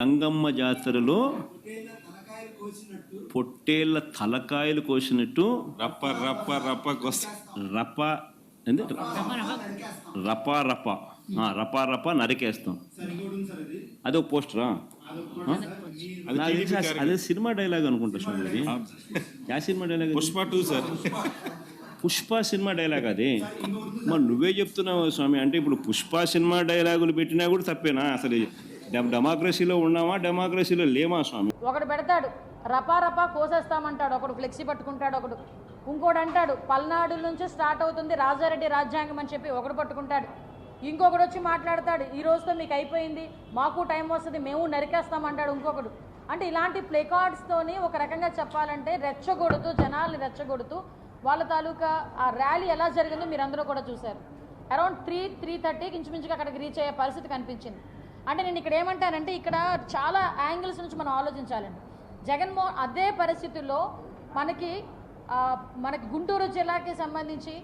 గంగమ్మ జాతరలో పొట్టేళ్ల తలకాయలు కోసినట్టు రప్ప రప్ప రప్ప రప ఏంది రపా రప రపా రప నరికేస్తాం. అది ఒక పోస్టరా? అదే సినిమా డైలాగ్ అనుకుంటా స్వామి. యా cinema dialogue? Pushpa 2 sir. Pushpa cinema dialogue అది. మరి నువ్వే చెప్తున్నావు స్వామి. అంటే ఇప్పుడు పుష్ప సినిమా డైలాగులు పెట్టినా కూడా తప్పేనా? అసలు డెమోక్రసీలో ఉన్నామా, డెమోక్రసీలో లేమా స్వామి? ఒకడు పెడతాడు రపా రపా కోసేస్తామంటాడు, ఒకడు ఫ్లెక్సీ పట్టుకుంటాడు, ఒకడు ఇంకోటి అంటాడు పల్నాడు నుంచి స్టార్ట్ అవుతుంది రాజారెడ్డి రాజ్యాంగం అని చెప్పి ఒకడు పట్టుకుంటాడు. ఇంకొకడు వచ్చి మాట్లాడతాడు ఈ రోజుతో మీకు అయిపోయింది, మాకు టైం వస్తుంది, మేము నరికేస్తామంటాడు ఇంకొకడు. అంటే ఇలాంటి ప్లేకార్డ్స్తోని ఒక రకంగా చెప్పాలంటే రెచ్చగొడుతూ, జనాల్ని రెచ్చగొడుతూ వాళ్ళ తాలూకా ఆ ర్యాలీ ఎలా జరిగిందో మీరు అందరూ కూడా చూశారు. అరౌండ్ 3:30కి ఇంచుమించుగా అక్కడికి రీచ్ అయ్యే పరిస్థితి కనిపించింది. అంటే నేను ఇక్కడ ఏమంటానంటే ఇక్కడ చాలా యాంగిల్స్ నుంచి మనం ఆలోచించాలండి. జగన్మోహన్ అదే పరిస్థితుల్లో మనకి గుంటూరు జిల్లాకి సంబంధించి